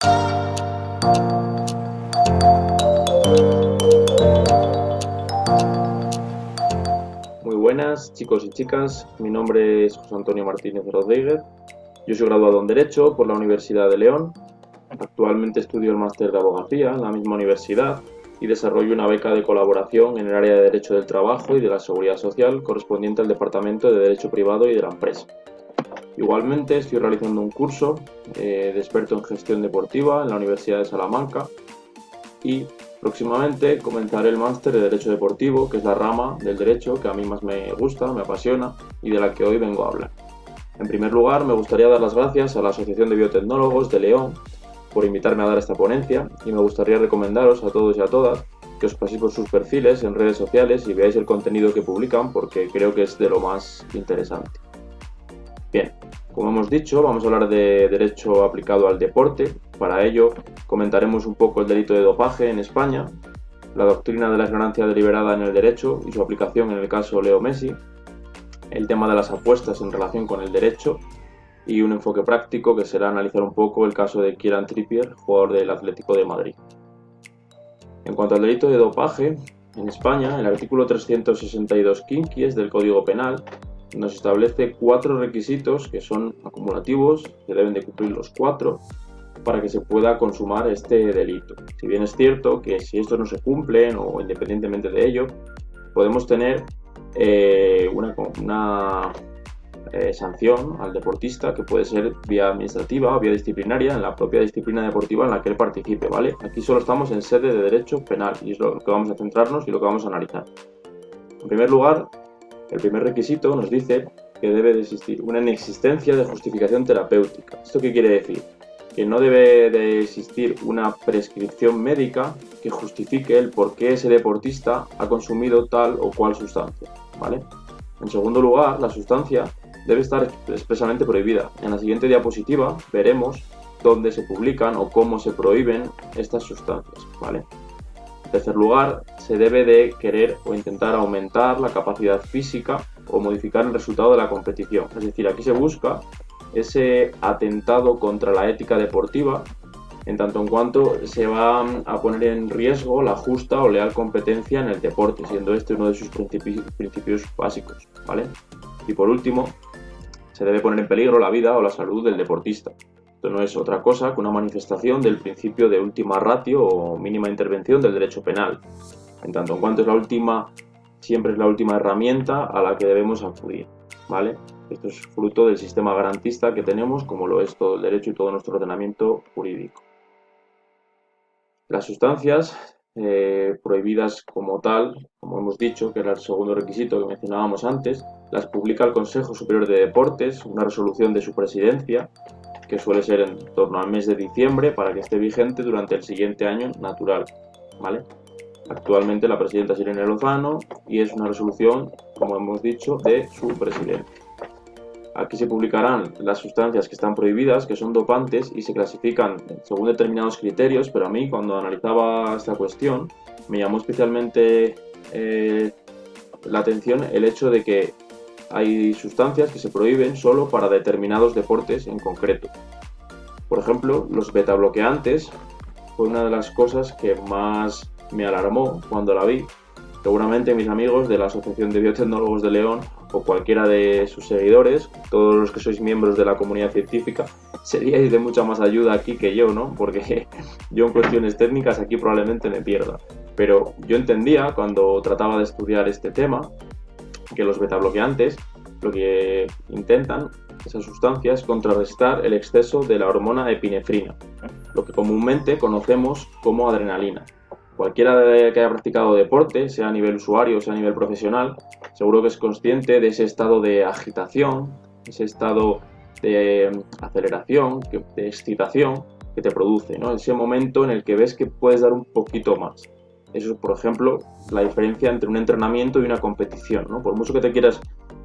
Muy buenas chicos y chicas, mi nombre es José Antonio Martínez Rodríguez, yo soy graduado en Derecho por la Universidad de León, actualmente estudio el máster de Abogacía en la misma universidad y desarrollo una beca de colaboración en el área de Derecho del Trabajo y de la Seguridad Social correspondiente al Departamento de Derecho Privado y de la Empresa. Igualmente estoy realizando un curso de experto en gestión deportiva en la Universidad de Salamanca y próximamente comenzaré el máster de Derecho Deportivo, que es la rama del derecho que a mí más me gusta, me apasiona y de la que hoy vengo a hablar. En primer lugar, me gustaría dar las gracias a la Asociación de Biotecnólogos de León por invitarme a dar esta ponencia y me gustaría recomendaros a todos y a todas que os paséis por sus perfiles en redes sociales y veáis el contenido que publican porque creo que es de lo más interesante. Bien, como hemos dicho, vamos a hablar de derecho aplicado al deporte. Para ello, comentaremos un poco el delito de dopaje en España, la doctrina de la ignorancia deliberada en el derecho y su aplicación en el caso Leo Messi, el tema de las apuestas en relación con el derecho y un enfoque práctico que será analizar un poco el caso de Kieran Trippier, jugador del Atlético de Madrid. En cuanto al delito de dopaje, en España, el artículo 362 quinquies del Código Penal nos establece 4 requisitos que son acumulativos, que deben de cumplir los 4 para que se pueda consumar este delito. Si bien es cierto que si estos no se cumplen o independientemente de ello, podemos tener una sanción al deportista que puede ser vía administrativa o vía disciplinaria en la propia disciplina deportiva en la que él participe, ¿vale? Aquí solo estamos en sede de derecho penal y es lo que vamos a centrarnos y lo que vamos a analizar. En primer lugar, el primer requisito nos dice que debe de existir una inexistencia de justificación terapéutica. ¿Esto qué quiere decir? Que no debe de existir una prescripción médica que justifique el por qué ese deportista ha consumido tal o cual sustancia, ¿vale? En segundo lugar, la sustancia debe estar expresamente prohibida. En la siguiente diapositiva veremos dónde se publican o cómo se prohíben estas sustancias, ¿vale? En tercer lugar, se debe de querer o intentar aumentar la capacidad física o modificar el resultado de la competición. Es decir, aquí se busca ese atentado contra la ética deportiva en tanto en cuanto se va a poner en riesgo la justa o leal competencia en el deporte, siendo este uno de sus principios básicos, ¿vale? Y por último, se debe poner en peligro la vida o la salud del deportista. Esto no es otra cosa que una manifestación del principio de última ratio o mínima intervención del derecho penal, en tanto en cuanto siempre es la última herramienta a la que debemos acudir, ¿vale? Esto es fruto del sistema garantista que tenemos, como lo es todo el derecho y todo nuestro ordenamiento jurídico. Las sustancias prohibidas como tal, como hemos dicho, que era el segundo requisito que mencionábamos antes, las publica el Consejo Superior de Deportes, una resolución de su presidencia, que suele ser en torno al mes de diciembre para que esté vigente durante el siguiente año natural, ¿vale? Actualmente la presidenta es Irene Lozano y es una resolución, como hemos dicho, de su presidente. Aquí se publicarán las sustancias que están prohibidas, que son dopantes y se clasifican según determinados criterios, pero a mí cuando analizaba esta cuestión me llamó especialmente la atención el hecho de que hay sustancias que se prohíben solo para determinados deportes en concreto. Por ejemplo, los betabloqueantes fue una de las cosas que más me alarmó cuando la vi. Seguramente mis amigos de la Asociación de Biotecnólogos de León o cualquiera de sus seguidores, todos los que sois miembros de la comunidad científica, seríais de mucha más ayuda aquí que yo, ¿no? Porque yo en cuestiones técnicas aquí probablemente me pierda. Pero yo entendía cuando trataba de estudiar este tema que los betabloqueantes lo que intentan, esas sustancias, es contrarrestar el exceso de la hormona epinefrina, lo que comúnmente conocemos como adrenalina. Cualquiera que haya practicado deporte, sea a nivel usuario o sea a nivel profesional, seguro que es consciente de ese estado de agitación, ese estado de aceleración, de excitación que te produce, ¿no? Ese momento en el que ves que puedes dar un poquito más. Eso es, por ejemplo, la diferencia entre un entrenamiento y una competición, ¿no? Por mucho que te quieras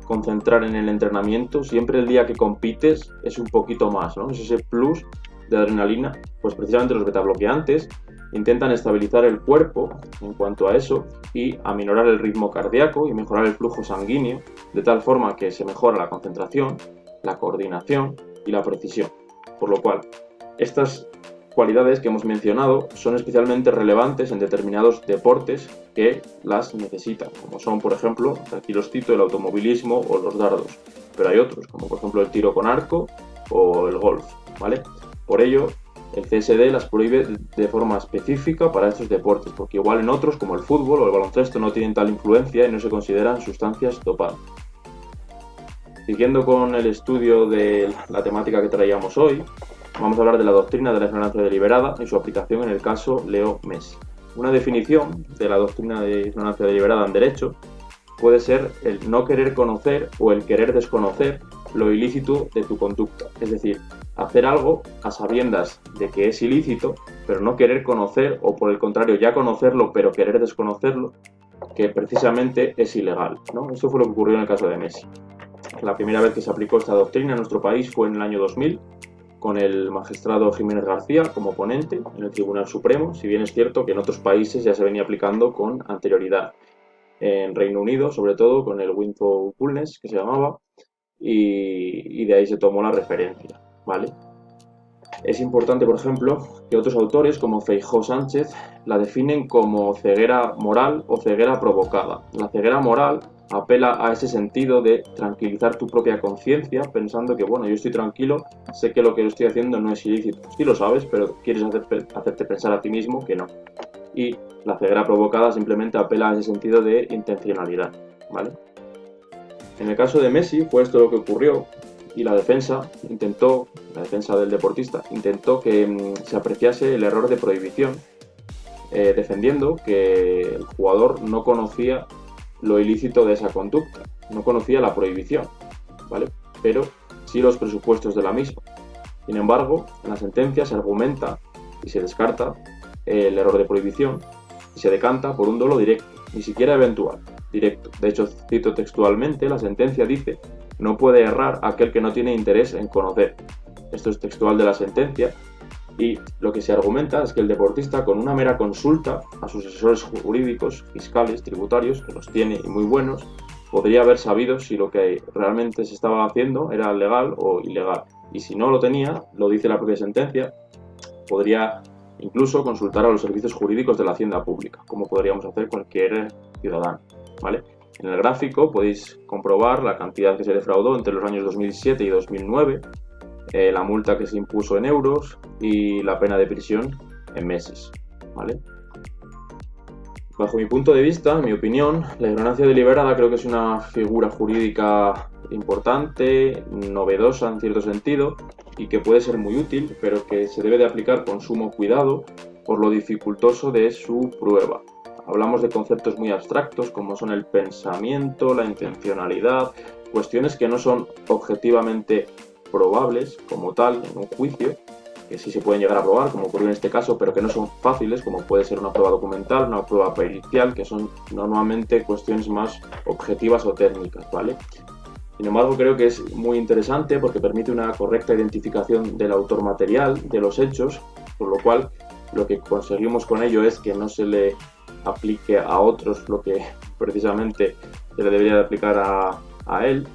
concentrar en el entrenamiento, siempre el día que compites es un poquito más, ¿no? Es ese plus de adrenalina. Pues precisamente los betabloqueantes intentan estabilizar el cuerpo en cuanto a eso y aminorar el ritmo cardíaco y mejorar el flujo sanguíneo de tal forma que se mejora la concentración, la coordinación y la precisión. Por lo cual, estas cualidades que hemos mencionado son especialmente relevantes en determinados deportes que las necesitan, como son, por ejemplo, aquí los cito, el automovilismo o los dardos, pero hay otros, como por ejemplo el tiro con arco o el golf, ¿vale? Por ello, el CSD las prohíbe de forma específica para estos deportes, porque igual en otros, como el fútbol o el baloncesto, no tienen tal influencia y no se consideran sustancias dopantes. Siguiendo con el estudio de la temática que traíamos hoy, vamos a hablar de la doctrina de la ignorancia deliberada y su aplicación en el caso Leo Messi. Una definición de la doctrina de ignorancia deliberada en derecho puede ser el no querer conocer o el querer desconocer lo ilícito de tu conducta, es decir, hacer algo a sabiendas de que es ilícito, pero no querer conocer o por el contrario ya conocerlo pero querer desconocerlo, que precisamente es ilegal, ¿no? Esto fue lo que ocurrió en el caso de Messi. La primera vez que se aplicó esta doctrina en nuestro país fue en el año 2000, con el magistrado Jiménez García como ponente en el Tribunal Supremo, si bien es cierto que en otros países ya se venía aplicando con anterioridad. En Reino Unido, sobre todo, con el Windfall-Bulnes, que se llamaba, y de ahí se tomó la referencia, ¿vale? Es importante, por ejemplo, que otros autores, como Feijó Sánchez, la definen como ceguera moral o ceguera provocada. La ceguera moral apela a ese sentido de tranquilizar tu propia conciencia, pensando que, bueno, yo estoy tranquilo, sé que lo que estoy haciendo no es ilícito. Sí lo sabes, pero quieres hacerte pensar a ti mismo que no. Y la ceguera provocada simplemente apela a ese sentido de intencionalidad, ¿vale? En el caso de Messi fue esto lo que ocurrió y la defensa del deportista, intentó que se apreciase el error de prohibición, defendiendo que el jugador no conocía lo ilícito de esa conducta, no conocía la prohibición, ¿vale? Pero sí los presupuestos de la misma. Sin embargo, en la sentencia se argumenta y se descarta el error de prohibición y se decanta por un dolo directo, ni siquiera eventual, directo. De hecho, cito textualmente, la sentencia dice: no puede errar aquel que no tiene interés en conocer. Esto es textual de la sentencia y lo que se argumenta es que el deportista, con una mera consulta a sus asesores jurídicos, fiscales, tributarios, que los tiene y muy buenos, podría haber sabido si lo que realmente se estaba haciendo era legal o ilegal. Y si no lo tenía, lo dice la propia sentencia, podría incluso consultar a los servicios jurídicos de la hacienda pública, como podríamos hacer cualquier ciudadano, ¿vale? En el gráfico podéis comprobar la cantidad que se defraudó entre los años 2007 y 2009, la multa que se impuso en euros y la pena de prisión en meses, ¿vale? Bajo mi punto de vista, en mi opinión, la ignorancia deliberada creo que es una figura jurídica importante, novedosa en cierto sentido y que puede ser muy útil, pero que se debe de aplicar con sumo cuidado por lo dificultoso de su prueba. Hablamos de conceptos muy abstractos como son el pensamiento, la intencionalidad, cuestiones que no son objetivamente probables como tal en un juicio, que sí se pueden llegar a probar, como ocurrió en este caso, pero que no son fáciles, como puede ser una prueba documental, una prueba pericial, que son normalmente cuestiones más objetivas o técnicas, ¿vale? Sin embargo, creo que es muy interesante porque permite una correcta identificación del autor material, de los hechos, por lo cual lo que conseguimos con ello es que no se le aplique a otros lo que precisamente se le debería de aplicar a él,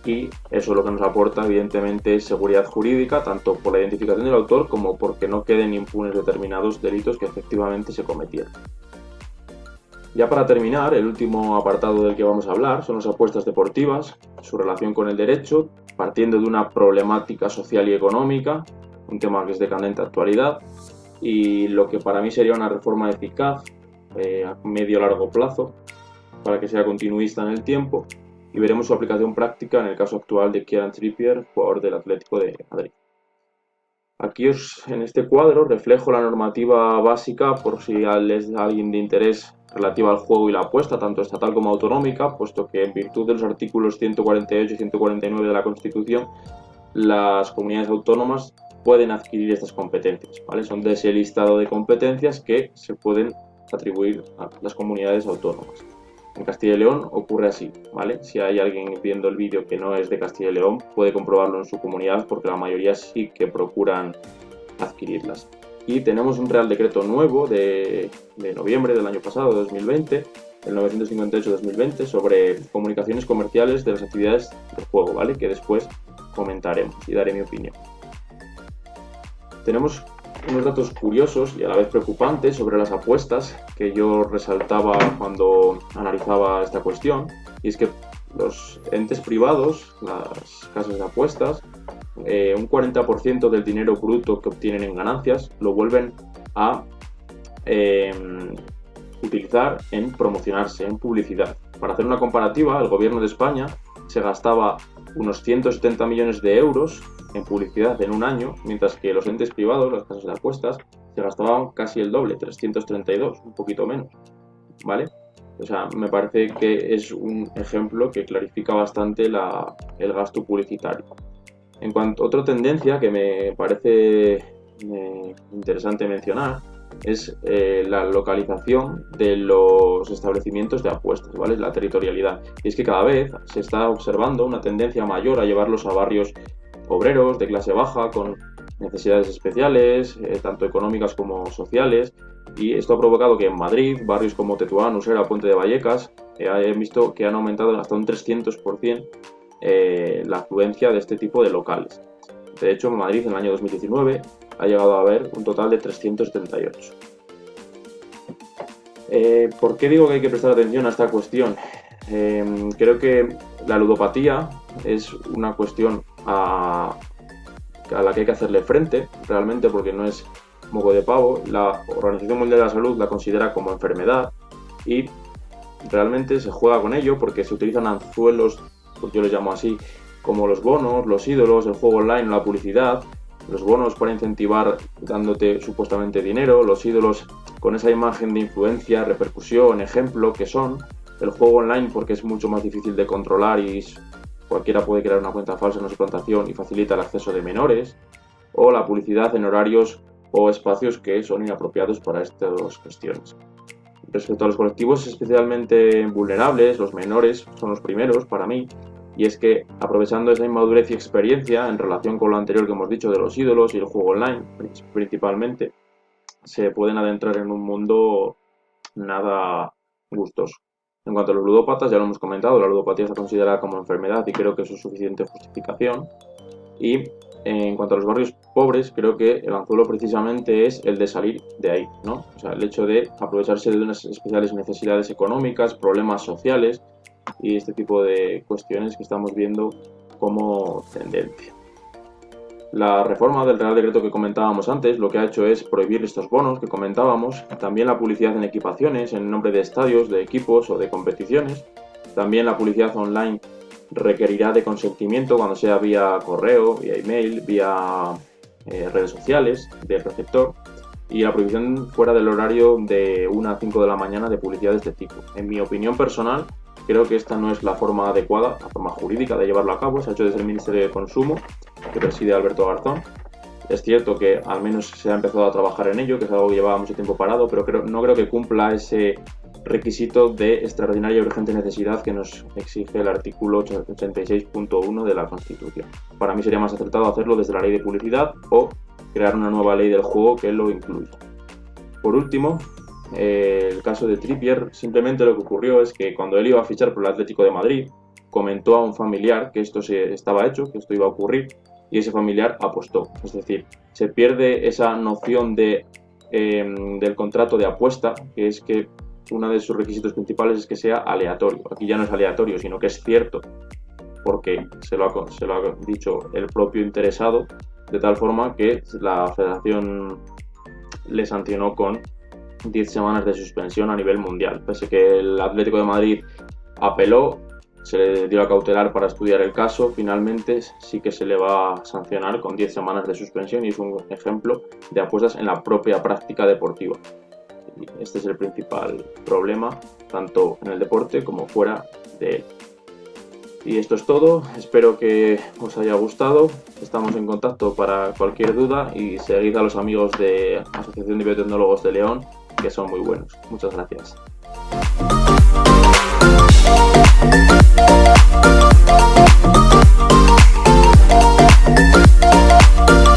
y eso lo que nos aporta evidentemente es seguridad jurídica, tanto por la identificación del autor como porque no queden impunes determinados delitos que efectivamente se cometieron. Ya para terminar, el último apartado del que vamos a hablar son las apuestas deportivas, su relación con el derecho, partiendo de una problemática social y económica, un tema que es de candente actualidad, y lo que para mí sería una reforma eficaz a medio-largo plazo, para que sea continuista en el tiempo, y veremos su aplicación práctica en el caso actual de Kieran Trippier, jugador del Atlético de Madrid. Aquí en este cuadro reflejo la normativa básica por si es alguien de interés relativa al juego y la apuesta, tanto estatal como autonómica, puesto que en virtud de los artículos 148 y 149 de la Constitución, las comunidades autónomas pueden adquirir estas competencias, ¿vale? Son de ese listado de competencias que se pueden atribuir a las comunidades autónomas. En Castilla y León ocurre así, ¿vale? Si hay alguien viendo el vídeo que no es de Castilla y León, puede comprobarlo en su comunidad porque la mayoría sí que procuran adquirirlas. Y tenemos un Real Decreto nuevo de noviembre del año pasado, 2020, el 958-2020, sobre comunicaciones comerciales de las actividades del juego, ¿vale? Que después comentaremos y daré mi opinión. Tenemos unos datos curiosos y a la vez preocupantes sobre las apuestas que yo resaltaba cuando analizaba esta cuestión, y es que los entes privados, las casas de apuestas, un 40% del dinero bruto que obtienen en ganancias lo vuelven a utilizar en promocionarse, en publicidad. Para hacer una comparativa, el gobierno de España se gastaba unos 170 millones de euros en publicidad en un año, mientras que los entes privados, las casas de apuestas, se gastaban casi el doble, 332, un poquito menos, ¿vale? O sea, me parece que es un ejemplo que clarifica bastante el gasto publicitario. En cuanto a otra tendencia que me parece interesante mencionar, es la localización de los establecimientos de apuestas, ¿vale? La territorialidad. Y es que cada vez se está observando una tendencia mayor a llevarlos a barrios obreros, de clase baja, con necesidades especiales, tanto económicas como sociales, y esto ha provocado que en Madrid, barrios como Tetuán, Usera, Puente de Vallecas, hayan visto que han aumentado hasta un 300% la afluencia de este tipo de locales. De hecho, en Madrid, en el año 2019, ha llegado a haber un total de 378. ¿Por qué digo que hay que prestar atención a esta cuestión? Creo que la ludopatía es una cuestión a la que hay que hacerle frente, realmente, porque no es moco de pavo. La Organización Mundial de la Salud la considera como enfermedad y realmente se juega con ello porque se utilizan anzuelos, pues yo les llamo así, como los bonos, los ídolos, el juego online, la publicidad, los bonos para incentivar dándote supuestamente dinero, los ídolos con esa imagen de influencia, repercusión, ejemplo que son, el juego online porque es mucho más difícil de controlar y cualquiera puede crear una cuenta falsa en una suplantación y facilita el acceso de menores, o la publicidad en horarios o espacios que son inapropiados para estas cuestiones. Respecto a los colectivos especialmente vulnerables, los menores son los primeros para mí, y es que aprovechando esa inmadurez y experiencia en relación con lo anterior que hemos dicho de los ídolos y el juego online principalmente, se pueden adentrar en un mundo nada gustoso. En cuanto a los ludópatas, ya lo hemos comentado, la ludopatía está considerada como enfermedad y creo que eso es suficiente justificación. Y en cuanto a los barrios pobres, creo que el anzuelo precisamente es el de salir de ahí, ¿no? O sea, el hecho de aprovecharse de unas especiales necesidades económicas, problemas sociales y este tipo de cuestiones que estamos viendo como tendencia. La reforma del Real Decreto que comentábamos antes lo que ha hecho es prohibir estos bonos que comentábamos, también la publicidad en equipaciones en nombre de estadios, de equipos o de competiciones, también la publicidad online requerirá de consentimiento cuando sea vía correo, vía email, vía redes sociales del receptor, y la prohibición fuera del horario de 1 a 5 de la mañana de publicidad de este tipo. En mi opinión personal, creo que esta no es la forma adecuada, la forma jurídica de llevarlo a cabo. Se ha hecho desde el Ministerio de Consumo, que preside Alberto Garzón. Es cierto que al menos se ha empezado a trabajar en ello, que es algo que llevaba mucho tiempo parado, pero no creo que cumpla ese requisito de extraordinaria y urgente necesidad que nos exige el artículo 86.1 de la Constitución. Para mí sería más acertado hacerlo desde la ley de publicidad o crear una nueva ley del juego que lo incluya. Por último, el caso de Trippier, simplemente lo que ocurrió es que cuando él iba a fichar por el Atlético de Madrid, comentó a un familiar que esto estaba hecho, que esto iba a ocurrir, y ese familiar apostó. Es decir, se pierde esa noción del contrato de apuesta, que es que uno de sus requisitos principales es que sea aleatorio. Aquí ya no es aleatorio, sino que es cierto, porque se lo ha dicho el propio interesado, de tal forma que la Federación le sancionó con 10 semanas de suspensión a nivel mundial. Pese que el Atlético de Madrid apeló, se le dio la cautelar para estudiar el caso, finalmente sí que se le va a sancionar con 10 semanas de suspensión y es un ejemplo de apuestas en la propia práctica deportiva. Y este es el principal problema, tanto en el deporte como fuera de él. Y esto es todo, espero que os haya gustado, estamos en contacto para cualquier duda y seguid a los amigos de Asociación de Biotecnólogos de León, que son muy buenos. Muchas gracias.